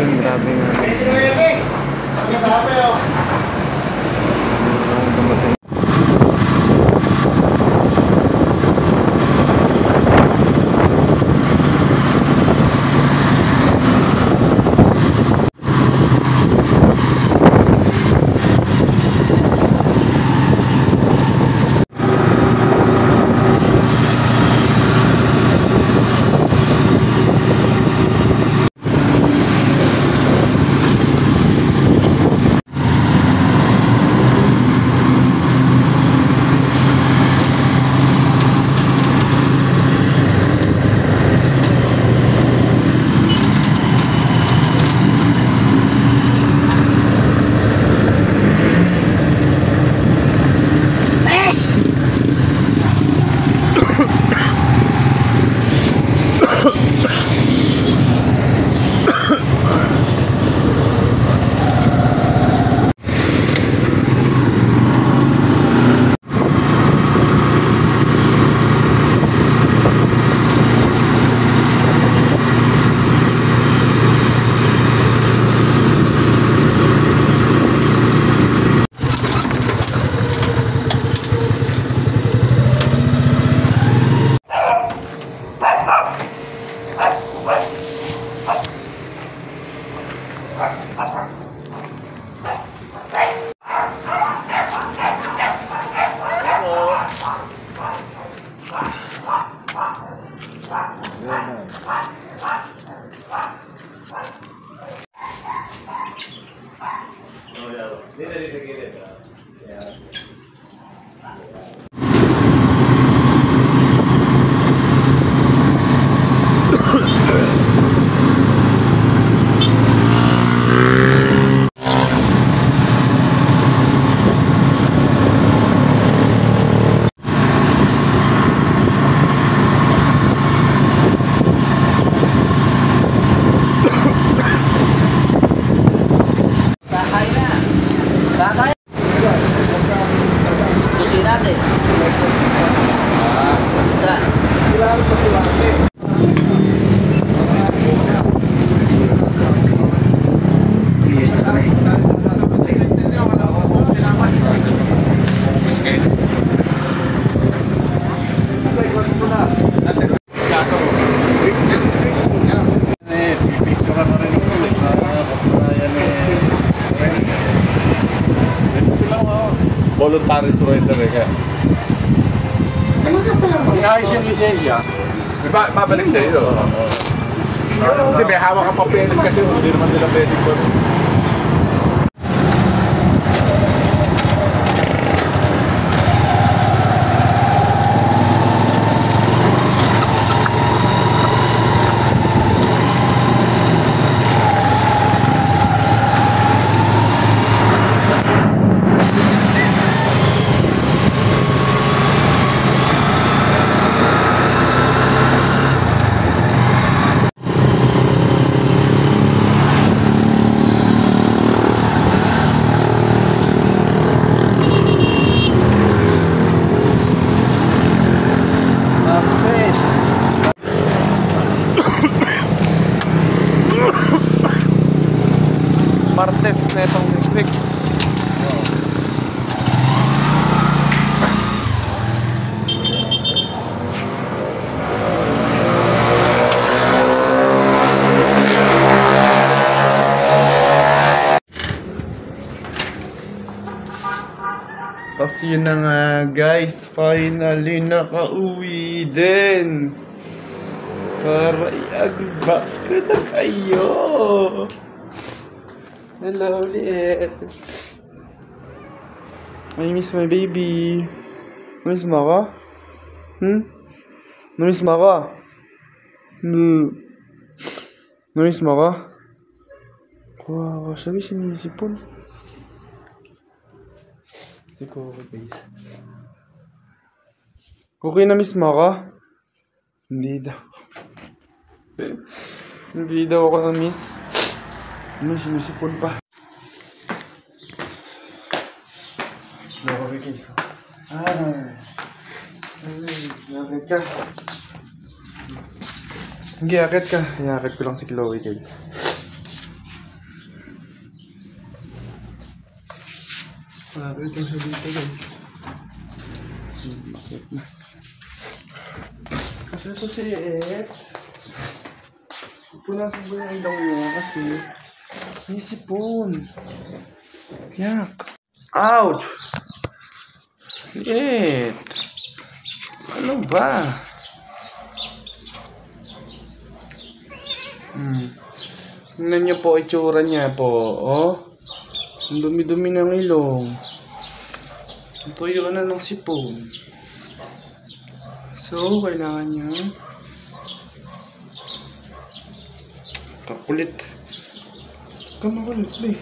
yun, grabe nga. Dumating. Voluntary surrender eh kaya. Inayos yung lisensya. Babalik sa iyo. Hindi, may hawak ang papeles kasi hindi naman nila pwede ko. Martes na itong next week. Tapos yun na nga guys, finally nakauwi din para i-unbox ko na kayo. Hello ulit. I miss my baby. Namiss mo ako? Namiss mo ako? Namiss mo ako? Wow, sabi sinisipon. Si Coco guys. Cookie, namiss mo ako? Hindi daw. Hindi daw ako namiss. Ano, sinisipon pa. Loko guys. Yakit ka. Hindi, yakit ka. Yakit ko lang si Chloe guys. Bakit ito siya dito guys? Bakit na? Kasi ito si Ed. Punasan ko yung ilaw niya kasi may sipon. Yak. Ouch! Ed! Ano ba? Tingnan niyo po itsura niya po. Oh. Ang dumi-dumi ng ilong. Tuyo na ng sipon. So, kailangan niya kakulit. Kamakulit ba eh.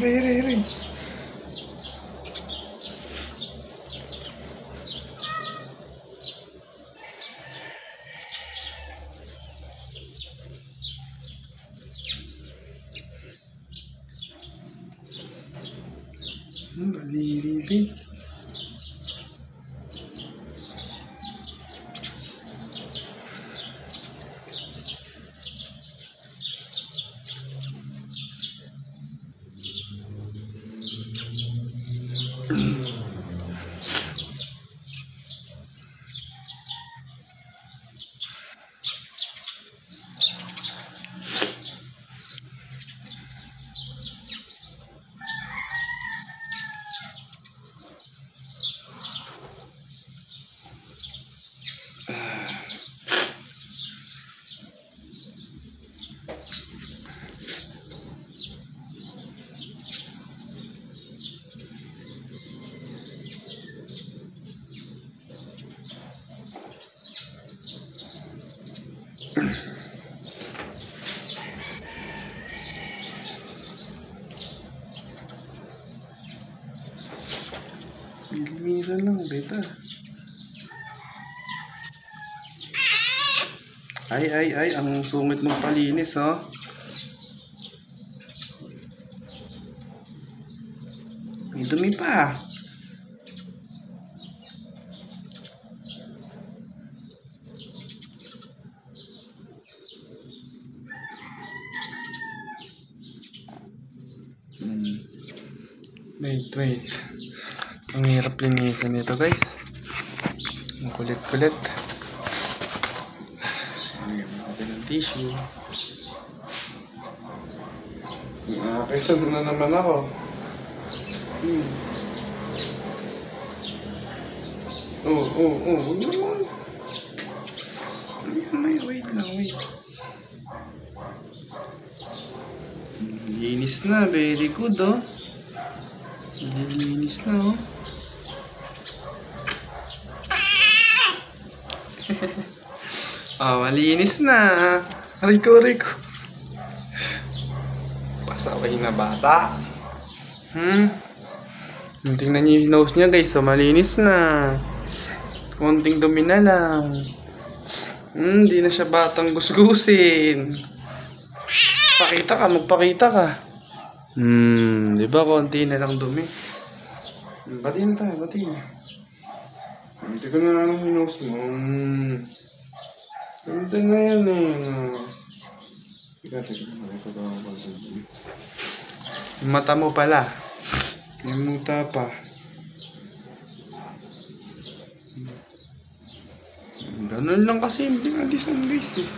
Hiri. Baliribi. Minsan lang, beta. Ay, ang sungit ng palinis, oh. May dumi pa. Wait. Ang hirap linisan nito guys. Ang kulit-kulit. Lagyan natin ng tissue. Nakakita na naman ako. Huwag naman. Wait lang. Linis na, very good oh. Linis na oh. Malinis na. Rico. Pasaway na bata. Tingnan niyo yung nose niya guys. Malinis na. Konting dumi na lang. Di na siya batang gusgusin. Magpakita ka. Diba konti na lang dumi. Bati na tayo. Hindi ko na lang yung nose mo. Ganda na yan eh. Yung mata mo pala. Yung muta pa. Ganun lang kasi hindi alis ang guys eh.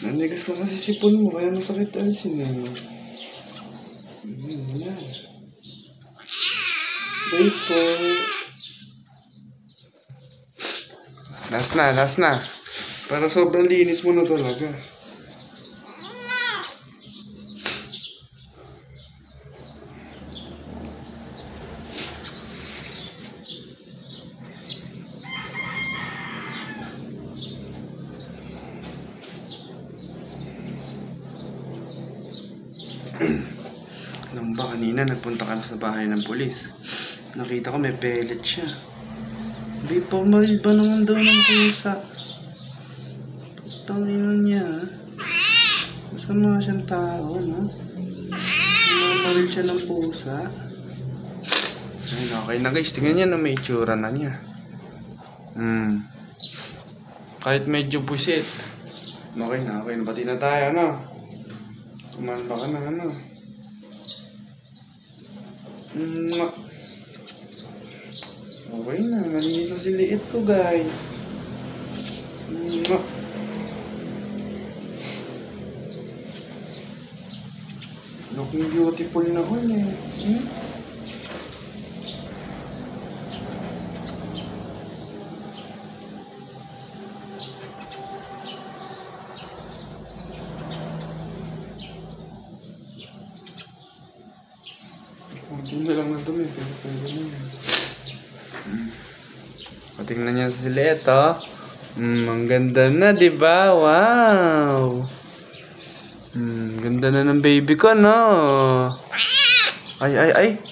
Nanigas na kasi sipon mo kaya masakit alisin eh. Yan. Wait po. Last na. Para sobrang linis mo na talaga. Alam ba, kanina nagpunta ka na sa bahay ng pulis. Nakita ko may pellet siya. Di pa maril ba naman daw ng pusa? Pagtangin niya. Masama siyang tao, no? Maril siya ng pusa. Ayun, okay na guys. Tingnan niya na may itsura na niya. Kahit medyo busit. Okay na. Bati na tayo, ano? Kumalma ka na, ano? Okay na. Malinis na si liit ko, guys. Looking beautiful na ko eh. Kunti na lang na dumi. Patingnan niya si Leto. Ang ganda na, di ba? Wow! Ganda na ng baby ko, no? Ay.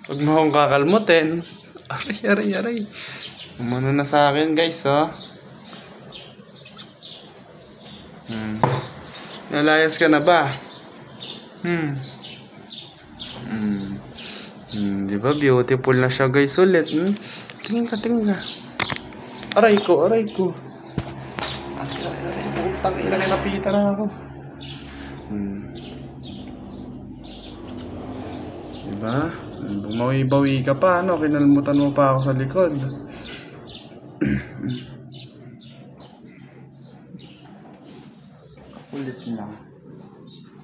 Huwag mo akong kakalmutin. Aray. Umano na sa akin, guys, oh. Nalayas ka na ba? Di ba? Beautiful na siya, guys, ulit. Tingin ka. Aray ko. Aray. Putang ina, kinapita na ako. Diba? Bumawi-bawi ka pa, ano? Kinalmutan mo pa ako sa likod.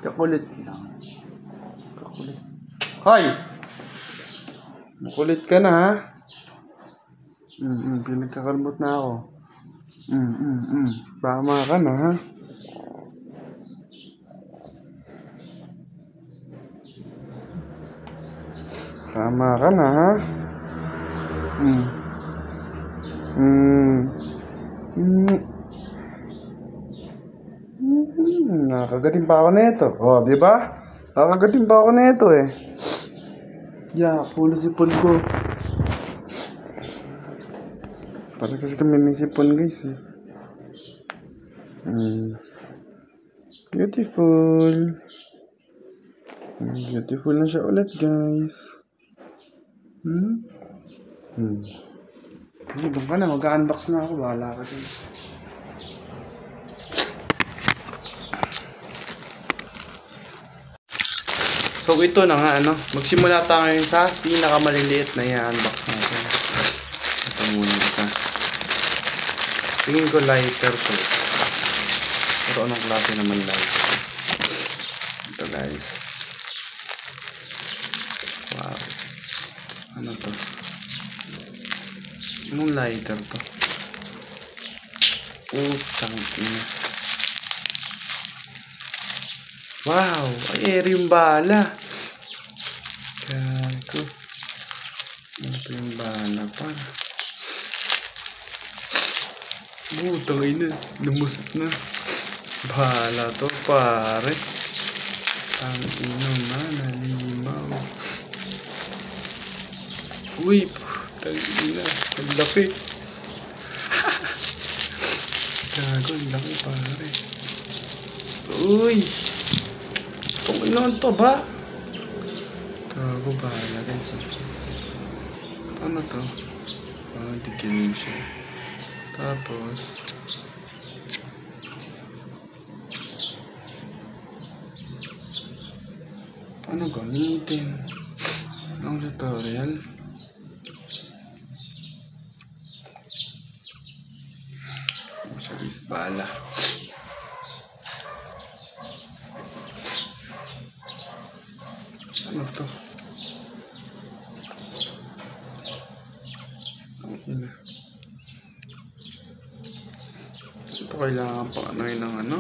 Kakulit lang. Hoy! Makulit ka na, ha? Pinagkakalmot na ako. Tama ka na, ha? Tama ka na, ha? Nakakagating pa ako nito. Oh, di ba? Nakakagating pa ako nito eh. Pulo sipon ko. Parang kasi kami may sipon, guys eh. Beautiful. Beautiful na siya ulit, guys. Ibang ka na, mag-unbox na ako. Bahala ka din. So ito na nga, ano, magsimula tayo ngayon sa pinakamaliliit na i-unbox natin. Ito muna isa. Tingin ko lighter to. Pero anong klase naman lighter? Ito, guys. Wow. Ano to? Anong lighter to? Utang ina. Wow! Ay, eri yung bala. Gago. Ano pa yung bala pa? Utang ina. Lumusot na. Bala to, pare. Ang ina man, halimaw. Uy, putang ina. Ang laki. Gago, ang laki, pare. Uy! Kung ilan to ba? Gago, bahala, guys. Ano to? Tigilin siya. Tapos ano gamitin? Ang tutorial. Masyadis bala. Ano to? Ang ina. Ito kailangan pa ano yun ng ano?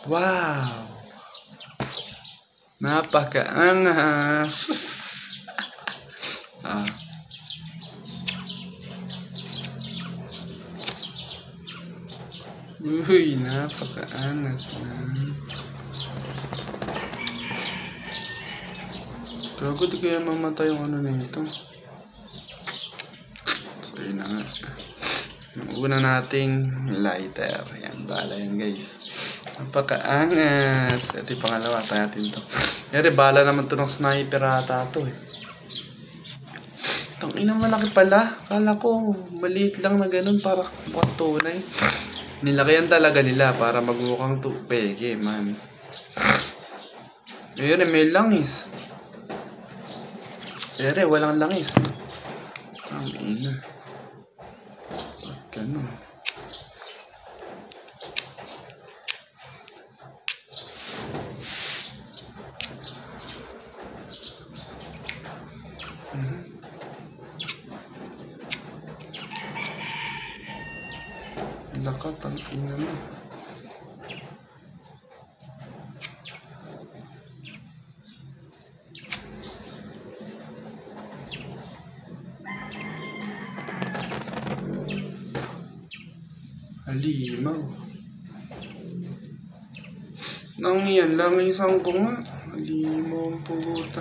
Wow! Napakaangas! Uy, napaka-anas na. Gago, di kaya mamatay yung ano na ito. So, yun na nga. Yung una nating lighter. Yan, bala yan guys. Napaka-angas. Ito yung pangalawa, tayo natin ito. Yari, bala naman ito ng sniper ata ito eh. Tangina, malaki pala. Kala ko, maliit lang na ganun para mukhang tunay. Nilakihan talaga nila para magmukhang peke, man. Yari, may langis. Yari, walang langis. Ang ina. Ganun. Lakat ang ina mo. Halimaw. Nang yan lang isang ko nga. Halimaw ang puta.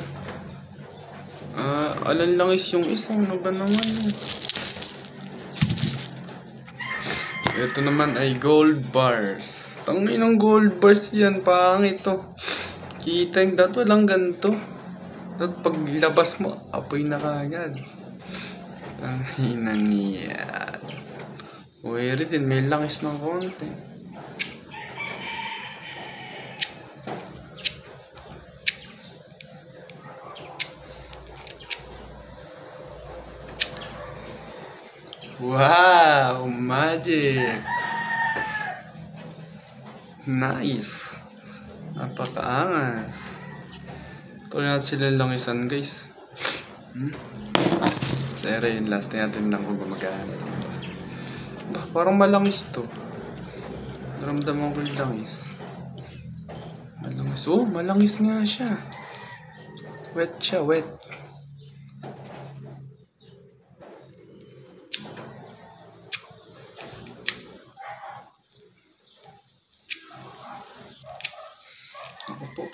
Alan lang is yung isang. Ano ba naman yun? Ito naman ay gold bars. Tangin ng gold bars yan. Pangit to. Kita yung dato lang ganito. Dato paglabas mo, apoy na kagad. Tangin na niyan. Uweri din, may langis ng konti. Wow! Magic! Nice! Napakaangas. Tuloy natin sila langisan guys. Sere yun, last natin lang kung gumagana. Parang malangis to. Naramdaman ko yung langis. Malangis. Oh, malangis nga siya. Wet siya, wet. Ako po.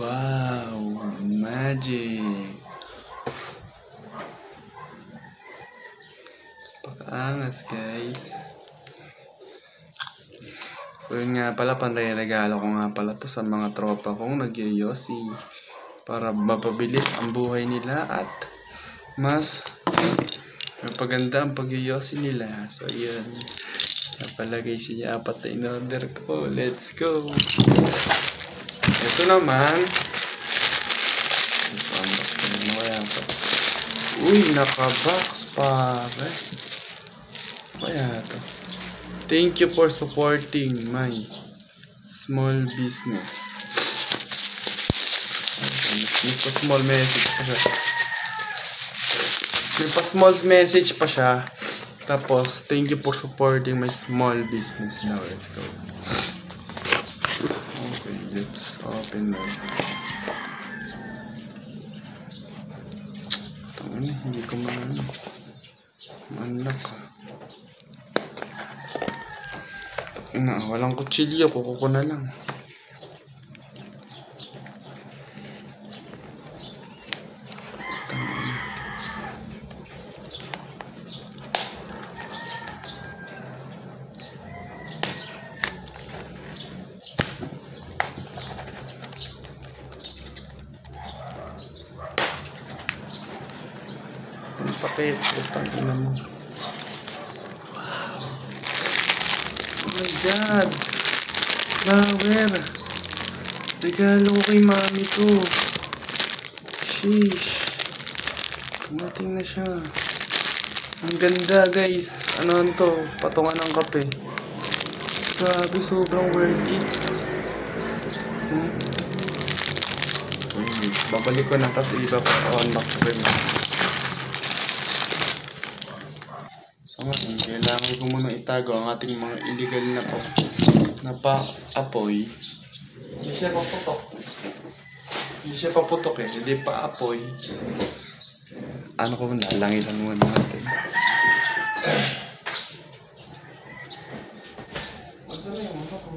Wow, magic. Pakaangas guys. So yun nga pala, panregalo ko nga pala to sa mga tropa kong nagyoyosi para mapabilis ang buhay nila at mas mapaganda ang pagyoyosi nila. So yun, napalagay siya apat na in-order ko. Let's go. Ito naman, so unbox na yun. Kaya ito. Uy, naka-box pare. Kaya ito. Thank you for supporting my small business. May pa-small message pa siya. May pa-small message pa siya. Tapos, thank you for supporting my small business. Now, let's go. Okay, let's open that. Tangin, hindi ko ma-unlock. Walang kutsilyo, kuko ko na lang. Ang sakit, utang ina mo. Wow. Oh my God. Flower. Regalo ko kay mami ko. Sheesh. Kumating na siya. Ang ganda guys. Ano to? Patungan ng kape. Grabe, sobrang worth it. So, babalik ko na kasi iba pa on box rin. So ngayon, kailangan ko muna itago ang ating mga illegal na pa-apoy. Hindi siya paputok. Hindi siya paputok eh, hindi pa-apoy. Ano ko muna, langitan muna natin. Masa na yung masa ko?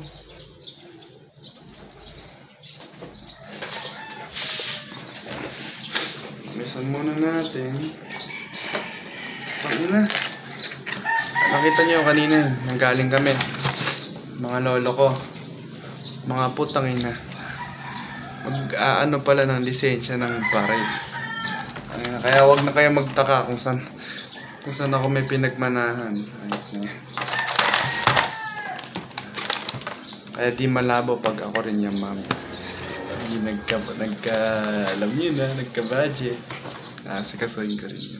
Misan muna natin. Pangina. Nakita niyo kanina, nanggaling kami. Mga lolo ko. Mga putang ina. Mag-ano pala ng lisensya ng baril. Kaya wag na kayo magtaka kung saan ako may pinagmanahan. Kaya di malabo pag ako rin yung mami. Hindi alam niyo na, nagka-budget. Sikasuhin ko rin yun.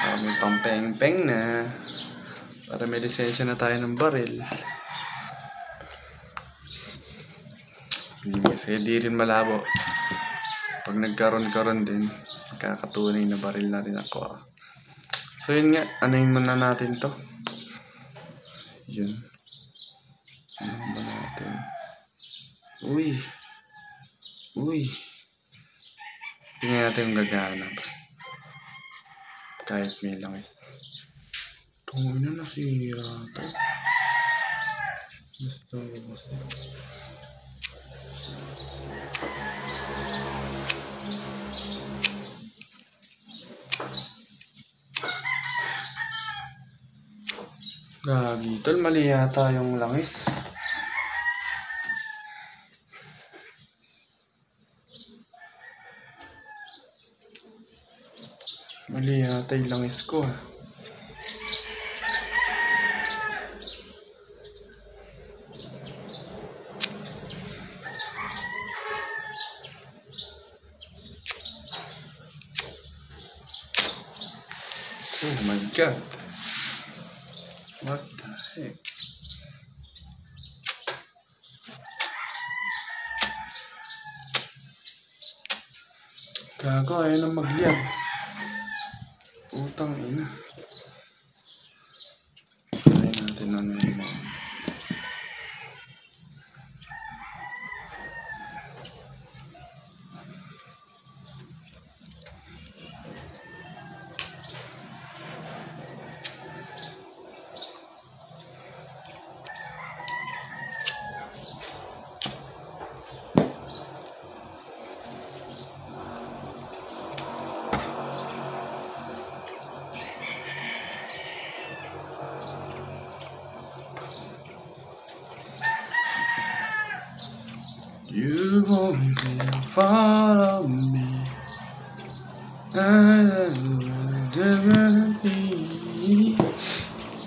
Para may pampeng-peng na. Para may lisensya na tayo ng baril. Hindi kasi di rin malabo. Pag nagkaroon din, kakatunay na baril na rin ako. So yun nga, anuhin muna natin to. Yun. Ano ba natin? Uy. Tingnan natin yung gaganap. Kahit may langis. Tungo na nasira ito. Gusto ko kasi. Gagi, tol, mali yata yung langis. Mali yata yung langis ko. Oh my god. What the heck? Gago, ayaw na mag-lag. Utang ina. Try natin ano yun. You only been far of me. I don't be.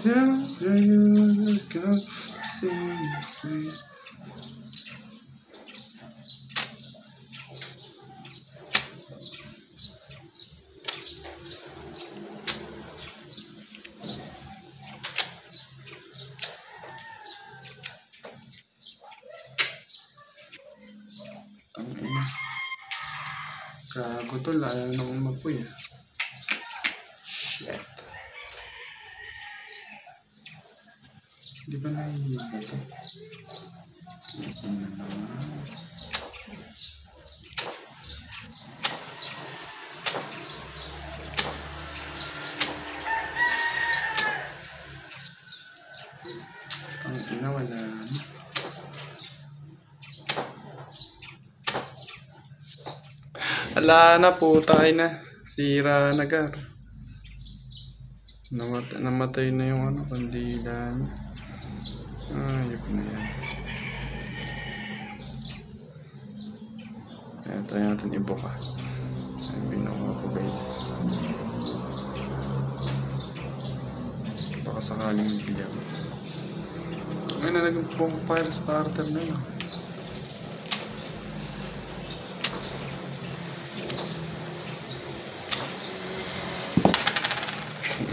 Just you can see me. Gago tol, ayaw na umapoy. Shit. Di ba nahihiba to? Ang ina, wala na. Ala na, putay na. Sira na gar. Namatay na yung ano, kandila niya. Ayok na yan. Kaya tayo natin ibuka. Ay, binawa ko guys. Baka sakaling bigyan. Ngayon na naging fire starter na yun.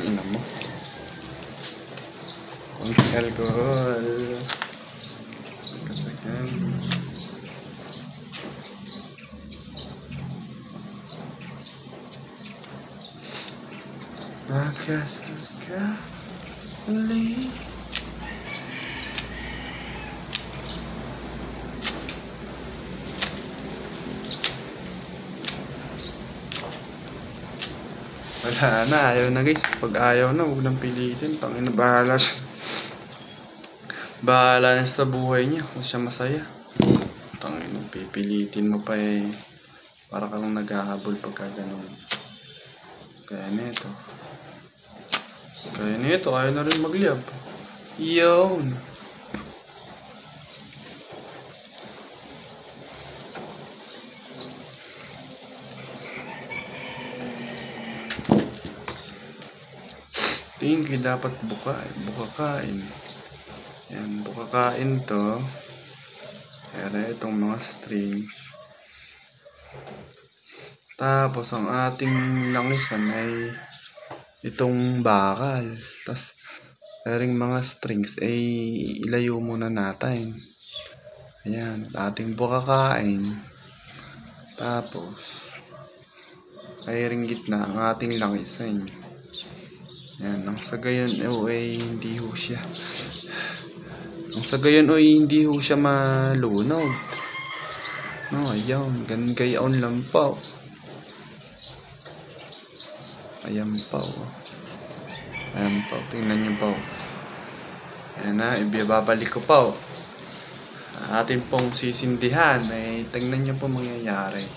Ina mo. Konting alcohol. Kasagan. Nakasaka. Alay. Wala na, ayaw na guys. Pag ayaw na, huwag nang pilitin. Tangina, bahala siya. Bahala na sa buhay niya kung siya masaya. Tangina, pipilitin mo pa eh. Para ka lang naghahabol pagka ganun. Kaya nito. Ayaw na rin magliyab. Yun. Tingin kayo dapat bukakain. Yan, bukakain to. Kaya itong mga strings. Tapos ang ating langisan ay itong bakal. Tapos ring mga strings ay ilayo muna natin. Ayan, ating bukakain. Tapos ay ring gitna ang ating langisan. Yan, ang sa gayon ay hindi ho siya. Ang sa gayon ay hindi ho siya malunog. No, ayan, ganun gayon lang po. Ayan po. Ayan po, tingnan nyo po. Ayan na, ibabalik ko po. Atin pong sisindihan, ay tingnan nyo po mangyayari.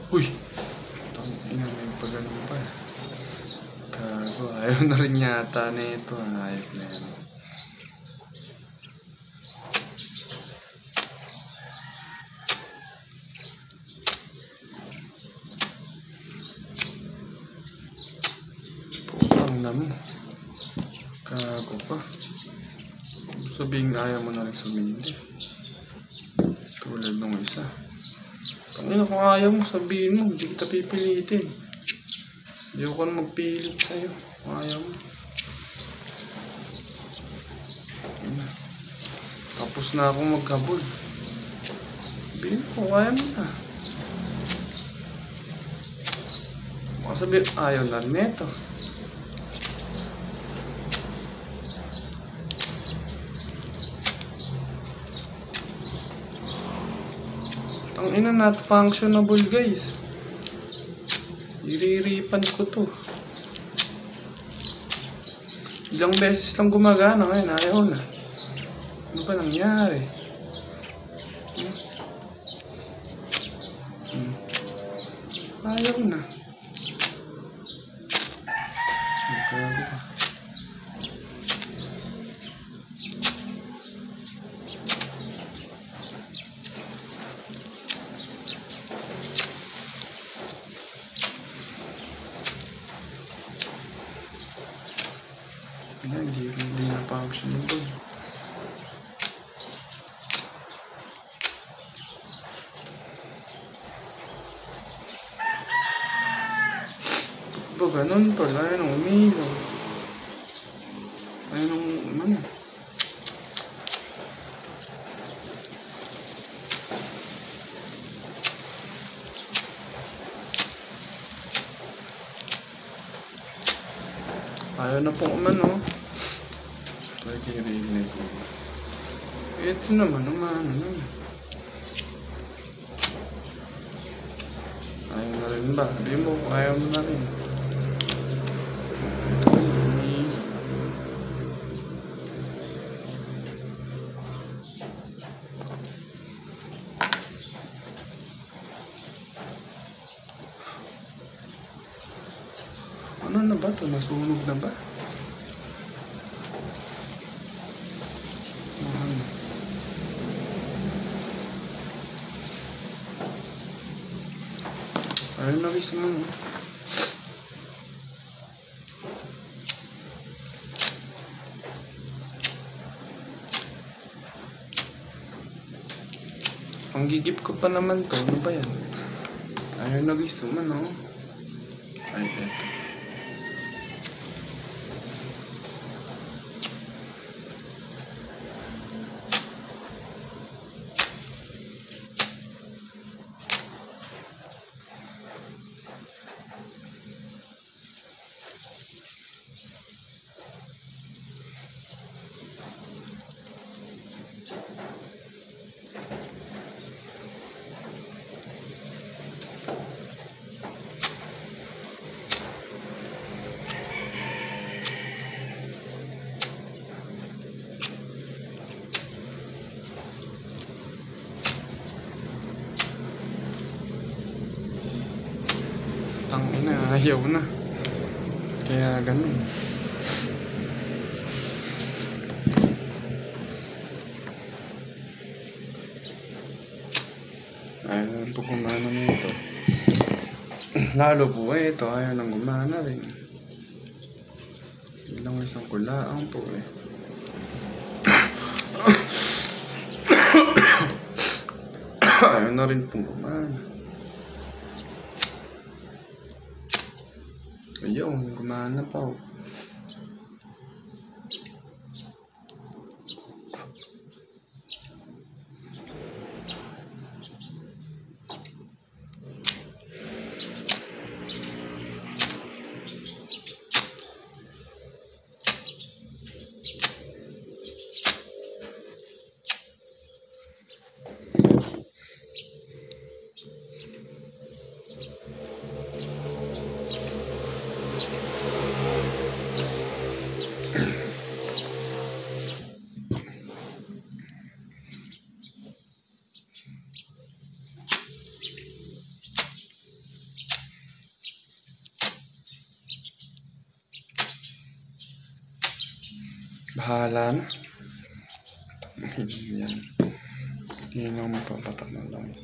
Uy! Ina, may pagano'n pa. Gago, ayaw na rin yata na ito. Ayop na yan. Putang na mo. Gago pa. Sabihin ayaw mo na rin sumindi. Tulad nung isa. Tangina, kung ayaw mo, sabihin mo, hindi kita pipilitin. Hindi ko na magpilit sa'yo. Kung ayaw mo. Tapos na akong magkabul. Sabihin mo, kung ayaw mo na. Baka sabihin, ayaw na rin ito. Ang ina, not functionable guys. Iriripan ko to. Ilang beses lang gumagana ngayon, ayaw na. Ano ba nangyari? Ayaw na. Magkago ka. Hindi na functionable. Ba ganun tol, ayaw nang umilaw. Ayaw nang ano. Ayaw na pong umano. Nagkirinig ko. Ito naman, umano naman. Ayaw na rin ba? Hindi mo, ayaw mo na rin. Ano na ba ito? Nasunog na ba? Ayun na guys naman. Ang gigip ko pa naman to. Ano ba yan? Ayun na guys naman, oh. Ay, eto. ayaw na. Kaya ganun. Ayaw na po kumana nito. Lalo po ito, ayaw nang gumana rin. Ilang isang kulaang po eh. Ayaw na rin pong gumana. Ayaw, gumana pa oh. Bahala na. Yan. Yan ang mapapatak ng langis.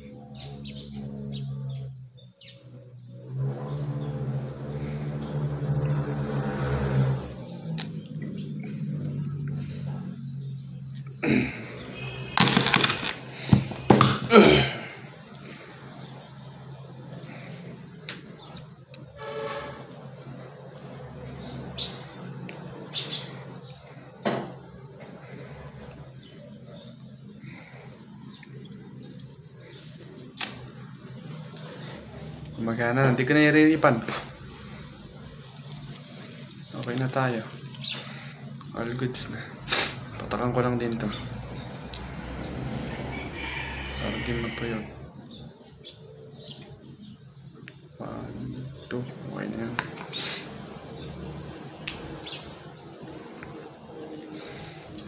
Gumagana na, hindi ko na iriripan. Okay na tayo. All goods na. Patakan ko lang din to. Para di matuyog. 1, 2, okay na yan.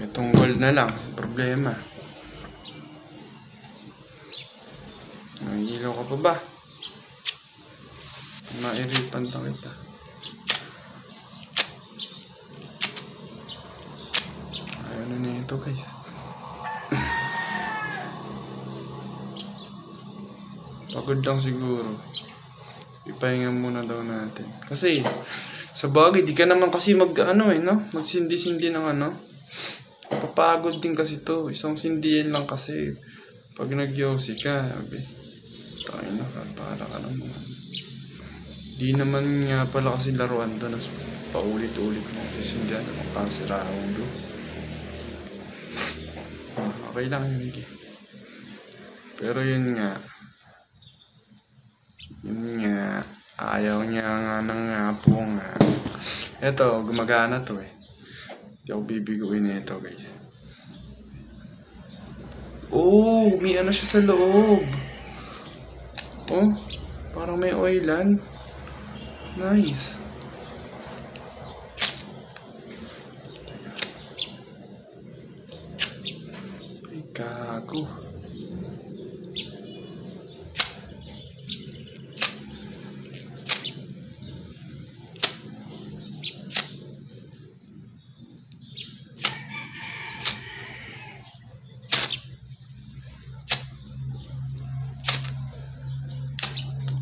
Itong gold na lang, problema. Nangihilo ka pa ba? Mairipan to kita. Ayaw na niya ito guys. Pagod lang siguro. Ipahinga muna daw natin. Kasi sa bagay, di ka naman kasi magsindi-sindi ng papagod din kasi to. Isang sindihan lang kasi. Pag nag-yosi ka, tayo na ka, para ka naman. Di naman nga pala kasi laruan doon. Paulit-ulit mo kasi hindi naman kasirahon doon. Okay lang yun. Pero yun nga. Ayaw niya nga ng po nga. Eto, gumagana to eh. Hindi ako bibiguin na ito guys. Oh, may siya sa loob. Oh, parang may oilan. Nice. Ay, gago.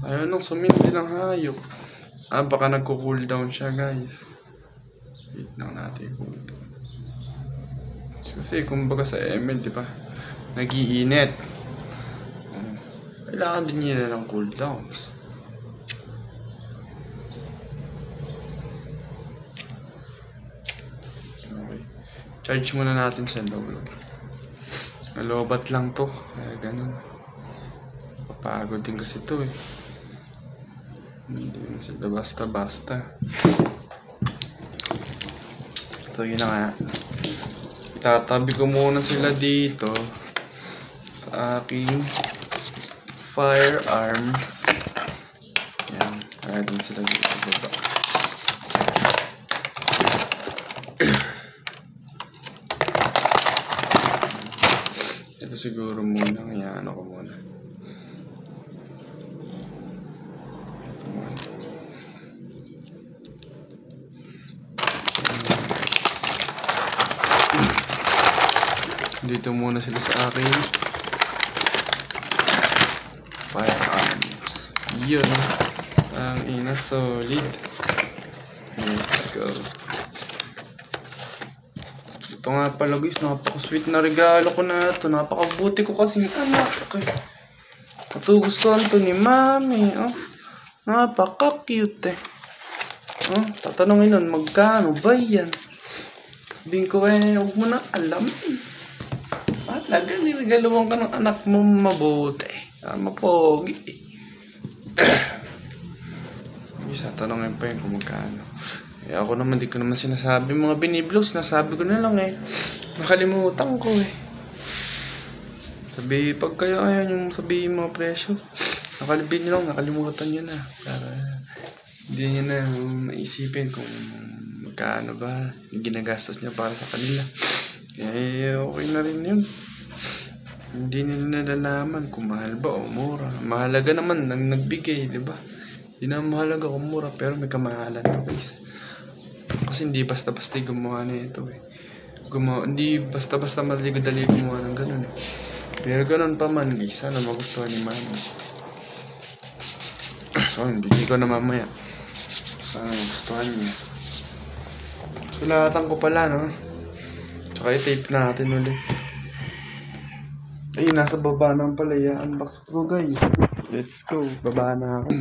Ayaw nung sumindi ng hayop. Baka nagko-cool down siya guys. Wait lang natin cool down. Kasi kumbaga sa ML, di ba? Nag-iinit. Kailangan din nila ng cool downs. Okay. Charge muna natin siya low. Nalobat lang to. Kaya ganun. Papagod din kasi to eh. Hindi mo sila basta-basta. So yun na nga. Itatabi ko muna sila dito sa aking firearms. Yan. Kaya din sila dito sa baba. Ito siguro muna. Ayan ako muna. Dito muna sila sa akin. Firearms. Yun. Ang ina, solid. Let's go. Ito nga pala guys, napaka-sweet na regalo ko na ito. Napakabuti ko kasing anak. Okay. Ito gustuhan to ni mami. Oh. Napaka-cute eh. Oh, tatanungin nun, magkano ba yan? Sabihin ko huwag mo na alam. Talaga, niregaluhan ka ng anak mo mabuti. Mapogi. Isa, tanongin pa yun kung magkano. Eh, ako naman, di ko naman sinasabi mga biniblos. Nasabi ko na lang eh. Nakalimutan ko eh. Sabi, pag kayo ayan yung sabihin mga presyo. Nakalibin nyo lang, nakalimutan nyo na. Para hindi nyo na maisipin kung magkano ba yung ginagastos nyo para sa kanila. Eh, okay na rin yun. Hindi nila nalalaman kung mahal ba o mura. Mahalaga naman nang nagbigay, di ba? Hindi na mahalaga kung mura, pero may kamahalan to guys. Kasi hindi basta-basta gumawa na ito eh. Hindi basta-basta madali gumawa ng ganun eh. Pero ganun pa man guys, sana magustuhan ni mami. So, bigay ko na mamaya. Sana magustuhan niya. Sulatan ko pala, no? Tsaka i-tape natin ulit. Ayun, nasa baba na pala i-unbox ko guys. Let's go. Baba na ako.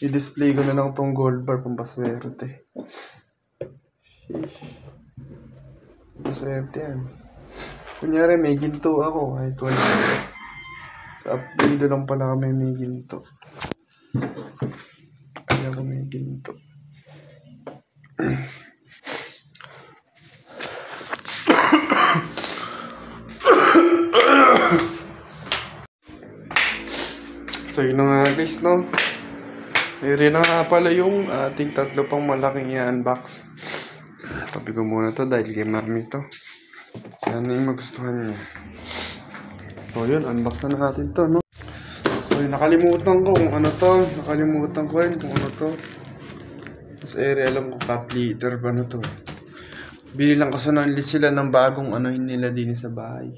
I-display ko na lang tong gold bar pampaswerte. Sheesh. Paswerte yan. Kunyari may ginto ako. Kahit wala. Sa upgrade lang pala kami may ginto. Kaya ko may ginto. So yun na nga guys, no? Mayroon na nga pala yung ating tatlo pang malaking i-unbox. Tabi ko muna to dahil kay mami to. Sana yung magustuhan niya. So yun, unbox na natin to, no? So yun, nakalimutan ko kung ano to. Nakalimutan ko rin kung ano to. Mas alam ko cat litter pa na to. Binilang kasi sila ng bagong ano nila din sa bahay.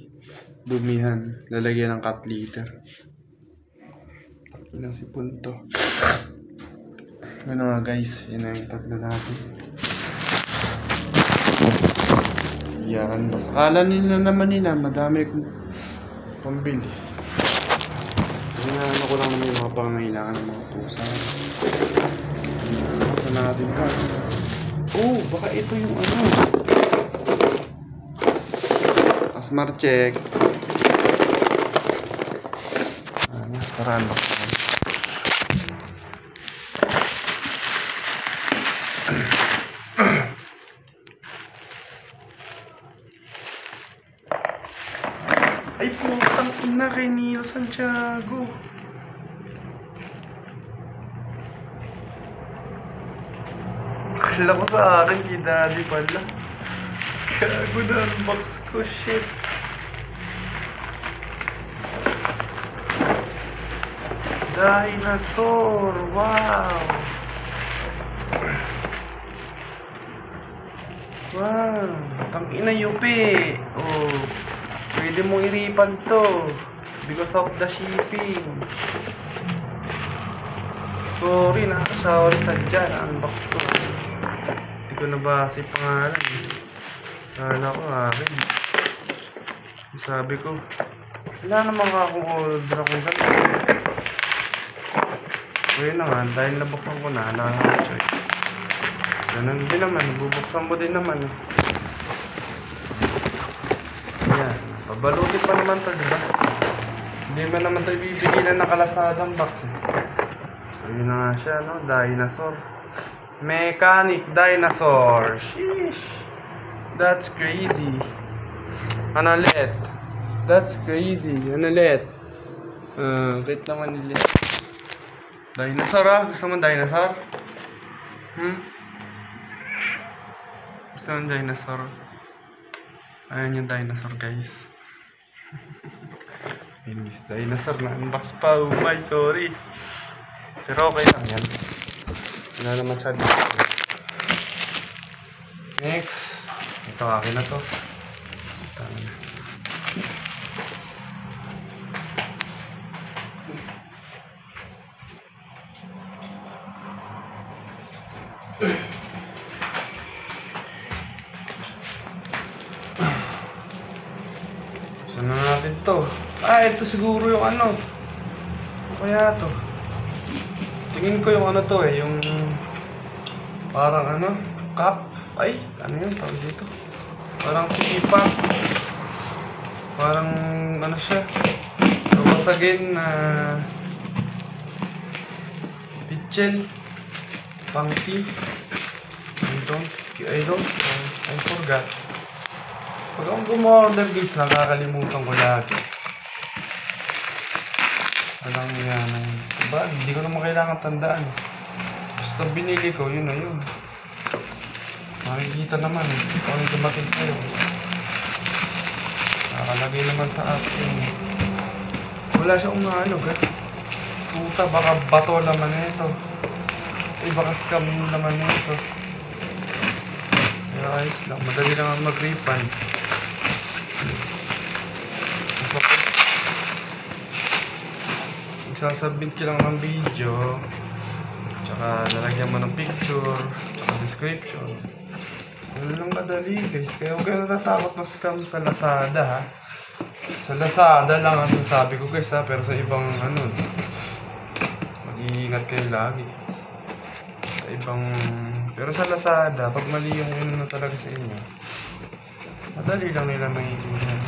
Dumihan. Lalagyan ng cat litter. Ilang sipon to. Ano nga guys, yun na yung tatlo natin. Yan, basta akala nila naman nila, madami kong pambili. Kasi nga ano ko lang naman yung mga pangangailangan ng mga pusa. Saan natin pa. Oh, baka ito yung ano. Asmar check. Nastaran ako. Ay, putang ina kay Neil Santiago. Akala ko sa akin kay Daddy pala. Gago na unbox ko, shit. Dinosaur, wow. Wow, tangina yupi. Oh, pwede mong iripan to because of the shipping. Sorry na, sorry sadya, unbox ko. Hindi ko nabasa yung pangalan. Kala ko akin. Sabi ko, wala naman akong order akong ganun. So yun naman, dahil nabuksan ko na, choice. Ganun din naman, bubuksan mo din naman. Ayan, pabalutin pa naman to, diba? Hindi man naman ito ibibigay na nakalasadang box eh. So yun na nga siya, no? Dinosaur. Mechanic dinosaur. Sheesh. That's crazy. Ano ulit? That's crazy. Ano ulit? Wait naman nila. Dinosaur ah? Gusto mo dinosaur? Gusto mo dinosaur? Ayan yung dinosaur guys. Inis dinosaur na unbox pa. Oh my, sorry. Pero okay lang yan. Wala naman siya dito. Next. Ito akin na to. Saan na natin to? Ah, ito siguro yung ano. Ano kaya to? Tingin ko yung ano to eh, yung parang ano, cup. Ay, ano yun tawag dito? Parang pipa. Parang ano siya. Tawasagin na pitchel. Pang tea. I forgot. Pag akong gumorder guys, nakakalimutan ko lagi. Walang yan. Diba? Hindi ko naman kailangan tandaan. Basta binili ko, yun na yun. Makikita naman eh. Kung ano dumating sa'yo. Nakalagay naman sa app yun. Wala siyang ano, puta, baka bato naman ito. Eh, baka scam naman ito. Pero ayos lang, madali lang mag-refund. Magsasubmit ka lang ng video, tsaka lalagyan mo ng picture, tsaka description. Ano lang kadali guys, kaya huwag kayo natatakot na scam sa Lazada ha. Sa Lazada lang ang sabi ko guys ha, pero sa ibang ano, mag-iingat kayo lagi. Sa ibang, pero sa Lazada, pag mali yung ano na talaga sa inyo, madali lang nila maintindihan.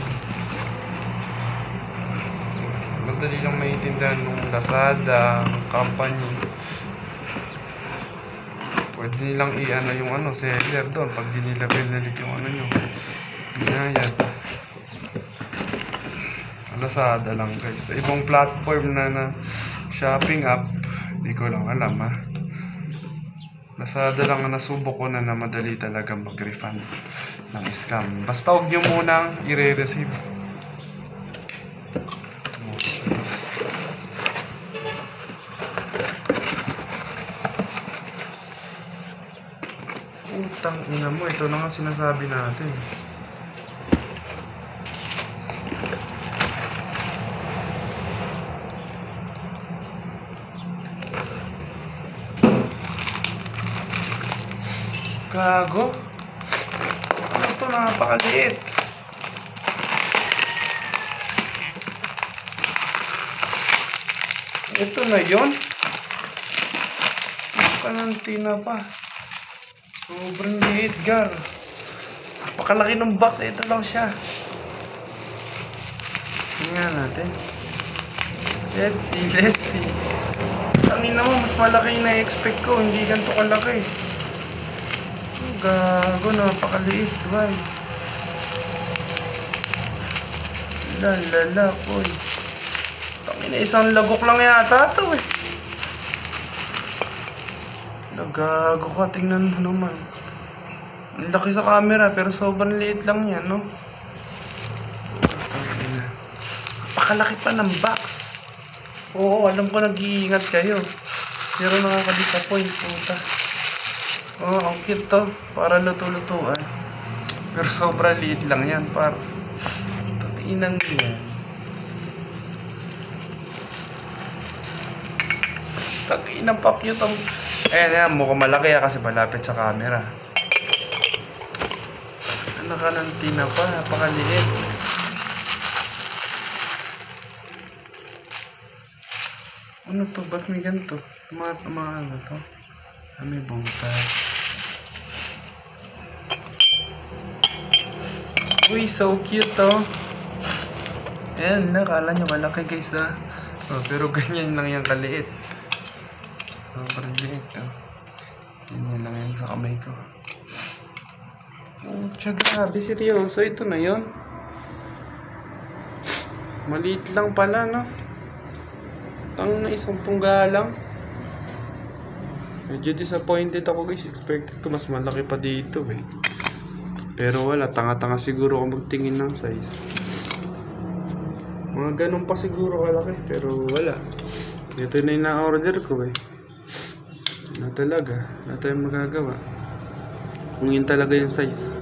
Madali lang maintindihan ng Lazada, company. Pwede nilang i-ano yung ano, seller doon pag di nila pinilig yung ano nyo. Binayad. Lazada lang guys. Sa ibang platform na shopping app, di ko lang alam ha. Lazada lang ang nasubok ko na madali talaga mag-refund ng scam. Basta huwag nyo munang i-receive. Utang ina mo, ito na nga sinasabi natin. Gago? Ano ito? Napakaliit. Ito na yun? Panantina pa. Sobrang liit, gar. Napakalaki ng box. Ito lang siya. Tingnan natin. Let's see. Tangina mo, mas malaki yung na-expect ko. Hindi ganito kalaki. Gago, napakaliit, boy. Lalala, boy. Tangina, isang lagok lang yata ito eh. Gago ka, tingnan mo naman. Ang laki sa camera, pero sobrang liit lang yan, no? Napakalaki pa ng box. Oo, alam ko nag-iingat kayo. Pero nakaka-disappoint, puta. Oo, ang cute to. Para luto-lutuan. Pero sobrang liit lang yan, par. Inang yan. Tag-inang pa-cute ang... Ayan yan, mukhang malaki kasi malapit sa camera. Ano ka ng tina pa, napakaliit. Ano to? Ba't may ganito? Mga ano to? May bongkas. Uy, so cute to. Ayan, nakala nyo malaki guys ha. Oh, pero ganyan lang yung kaliit. Sobrang liit to. Ganyan lang yan sa kamay ko. Oh, tiya, grabe, seryoso. Ito na yun. Maliit lang pala, no? Tang na isang tungga lang. Medyo disappointed ako guys. Expected ko mas malaki pa dito eh. Pero wala. Tanga-tanga siguro ako magtingin ng size. Mga ganun pa siguro kalaki. Pero wala. Ito na yung na-order ko eh. Na talaga. Wala tayong magagawa. Kung yun talaga yung size.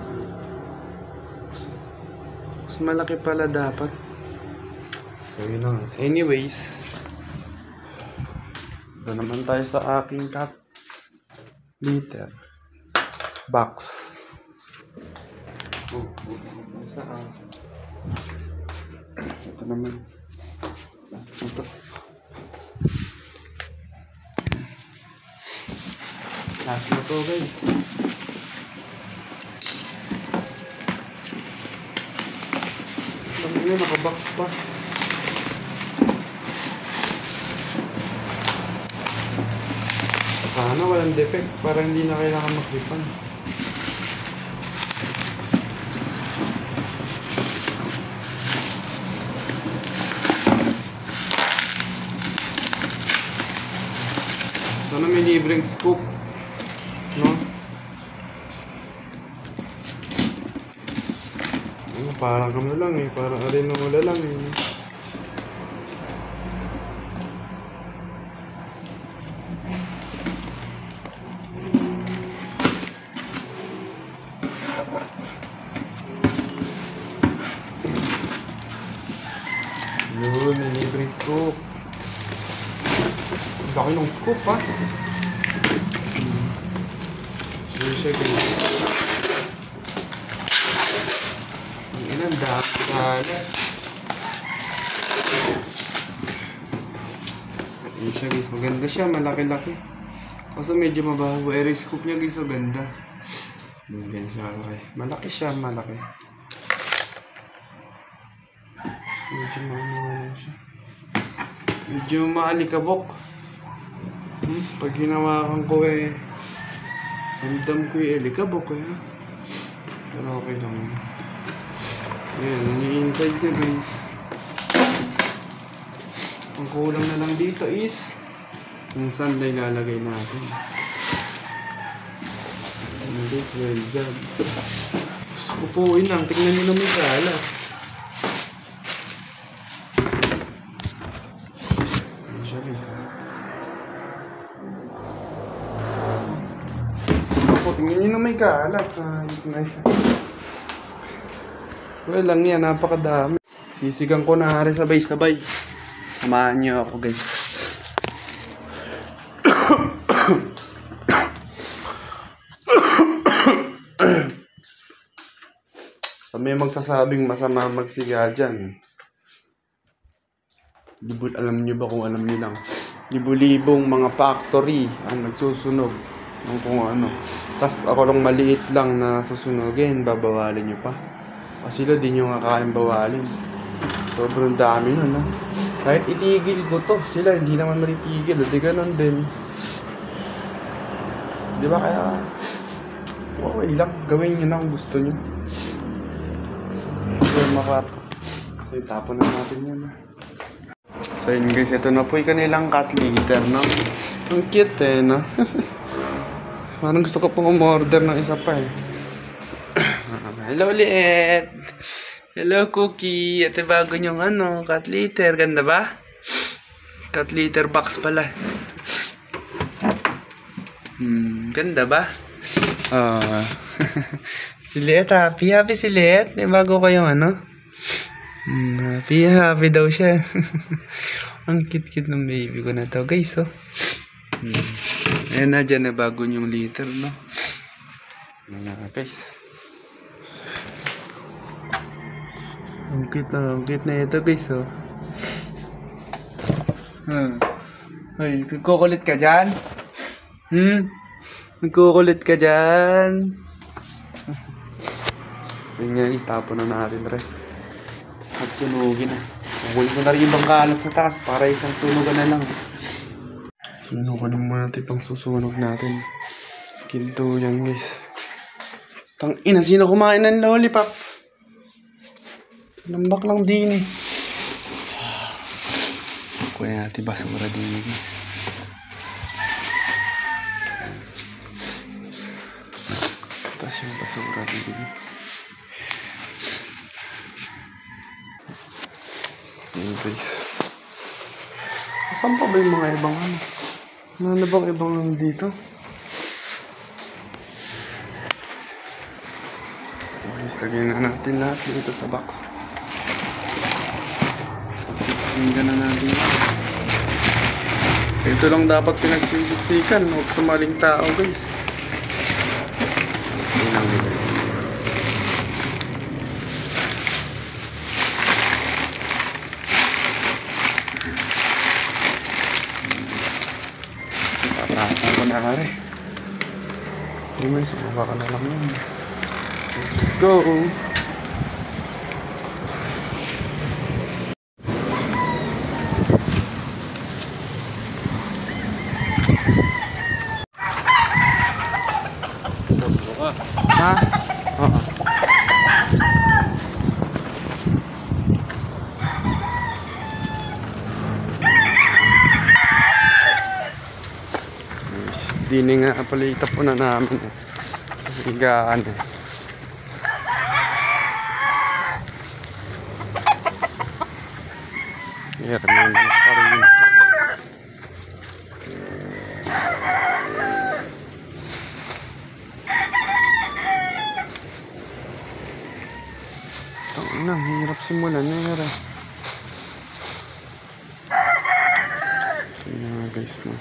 Mas malaki pala dapat. So yun na nga. Anyways. Ito naman tayo sa aking cup. liter. Box. Saan? Ito naman. Ito. Last na to guys. Alam mo yun, nakabox pa. Sana walang defect para hindi na kailangan maklipan. Sana may libreng scoop, no? Parang kami lang eh, parang arin ng wala lang eh. Yun, may libreng scoop. Laki ng scoop ha. Sure siya guys. Ang ilan dapat. Yun siya guys, maganda siya, malaki-laki. Kaso medyo mabaho. Air scoop niya guys, maganda. Ganyan siya malaki. Malaki siya, malaki. Medyo maano siya. Medyo maalikabok. Pag hinawakan ko eh, ramdam ko eh, alikabok eh. Pero okay lang yun. Ayan, yan yung inside niya guys. Ang kulang na lang dito is yung sand na ilalagay natin. Ano guys, well done. Upuin lang, tignan nyo na may kalat. Ano siya guys ha? Tingnan nyo na may kalat. Well lang yan, napakadami. Sisigang ko na rin sabay-sabay. Samahan nyo ako guys. Sa may magsasabing masama magsiga dyan. Alam nyo ba kung alam nyo lang? Libu-libong mga factory ang nagsusunog ng kung ano. Tapos ako lang maliit lang na susunogin, babawalin nyo pa. Kasi sila di nyo nga kayang bawalin. Sobrang dami nun ha. Kahit itigil ko to, sila hindi naman maritigil. Di ganon din. Di ba kaya okay lang, gawin nyo na kung gusto nyo. So so itapon na natin yun ha. So yun guys, ito na po yung kanilang cat litter, no? Ang cute eh, no? Parang gusto ko pong umorder ng isa pa eh. Hello ulit! Hello Cookie! Ito bago nyong ano, cat litter. Ganda ba? Cat litter box pala. Ganda ba? Si Liet, happy si Liet. May bago kayong ano? Happy daw siya. Ang cute ng baby ko na to guys, oh. Ayan na dyan na bago yung liter, no? Ayan na guys. Ang cute na ito guys, oh. Ay, nagkukulit ka dyan? Nagkukulit ka dyan? Ayun nga guys, tapon na natin rin. At sunugin na. Kukulit ko na rin yung ibang kalat sa taas para isang sunugan na lang. Sunugan muna natin pang susunog natin. Ginto yan guys. Tangina, sino kumain ng lollipop? Lambak lang din eh. Kuya natin basura din guys. Tapos yung basura din. Ayan guys. Saan pa ba yung mga ibang ano? Ano bang ibang dito? Guys, lagyan na natin lahat dito sa box. Siksikan na natin. Ito lang dapat pinagsisiksikan. Huwag sumaling tao guys. guys, baka na lang yun. Let's go! Ha? Oo. Dini nga pala itapon na namin eh. Kasi higaan eh. Here, may manok pa rin. Ang hirap simulan niya nga rin. Sige nga guys no.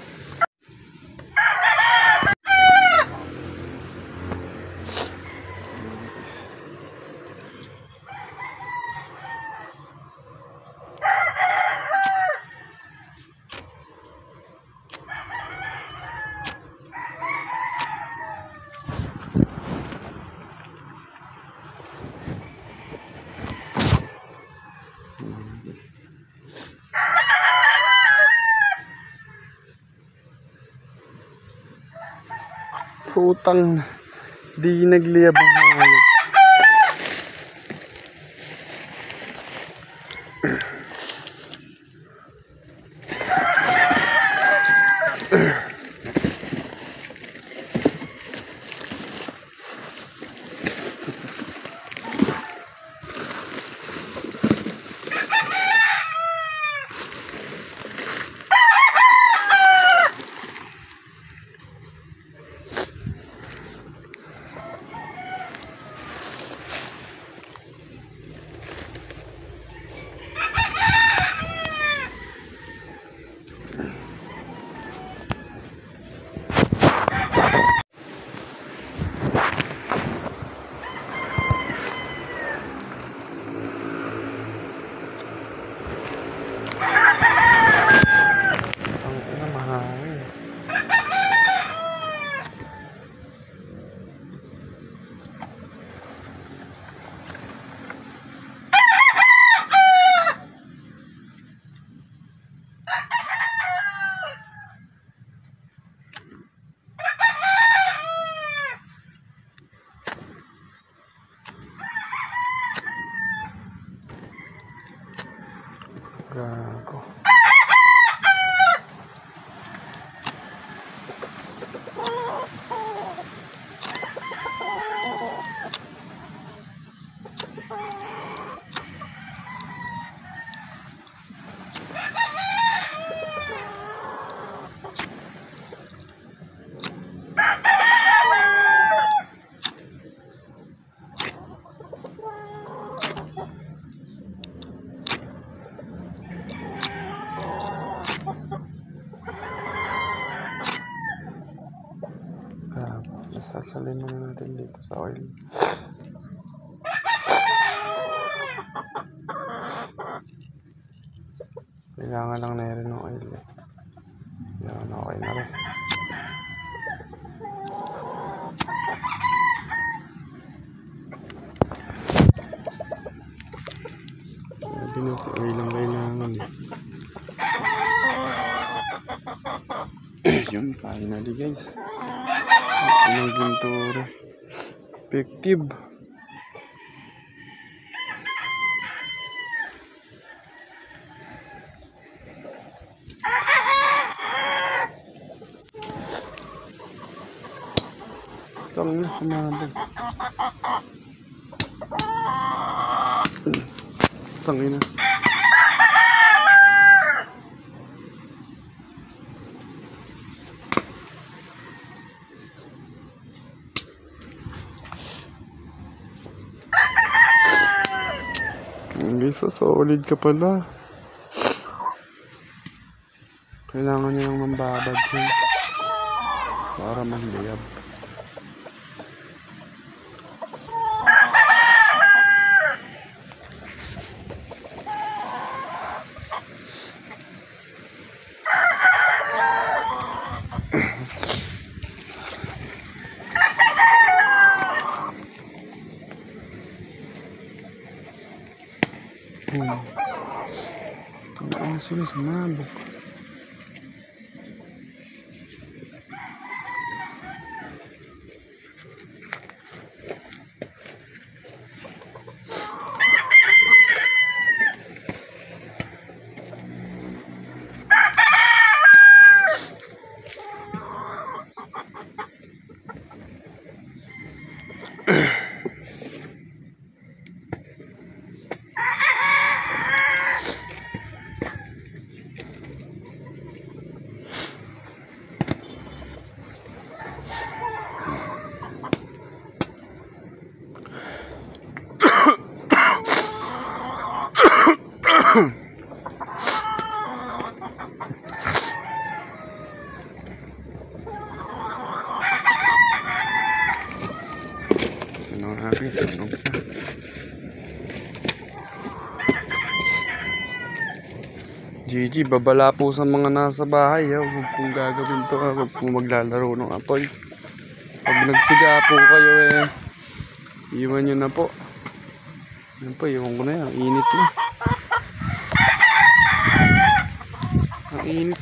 Putang di nagliyab ang hayop. Gago. Sasalin muna natin dito sa oil. Kailangan lang na rin ng oil eh. Yan, okay na rin. Binuti oil lang kailangan eh. Yun, finally guys. Ang pintura. Effective. Tangina, kumabog. Tangina. Guys, solid ka pala. Kailangan nyo lang mambabad yun para magliyab. Ano sila sumabog? Ano habis? Ano pa? Gigi, babala po sa mga nasa bahay. Huwag pong gagawin to. Huwag pong maglalaro ng apoy. Pag nagsiga po kayo iwan nyo na po. Yan po, iwan ko na yan. Init na.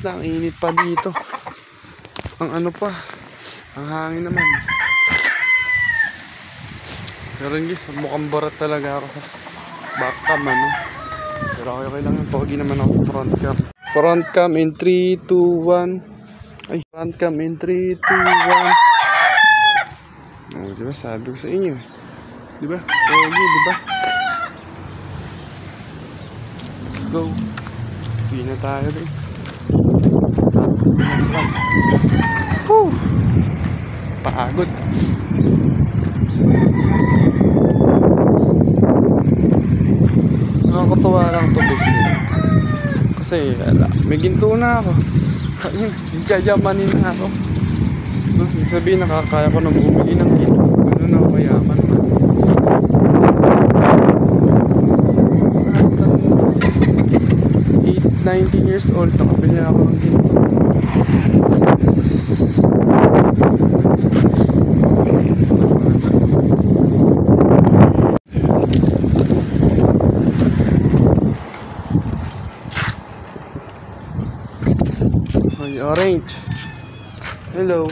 Ang init pa dito. Ang ano pa, ang hangin naman. Pero guys, mukhang barat talaga ako sa back cam, ano. Pero okay lang yung pogi naman ako front cam. Front cam in 3, 2, 1. Ay, front cam in 3, 2, 1. Oh, diba? Sabi ko sa inyo. Diba? Pogi, diba? Let's go. Uwi na tayo, guys. Woo! Pagod. Nakakatuwa lang ito, guys. Kasi may ginto na ako. Jajamanin na ako. Ibig sabihin, nakakaya ko na bumili ng ginto. Ganun na, mayaman man. 19 years old, nakabili ako ng ginto. Orange. Hello.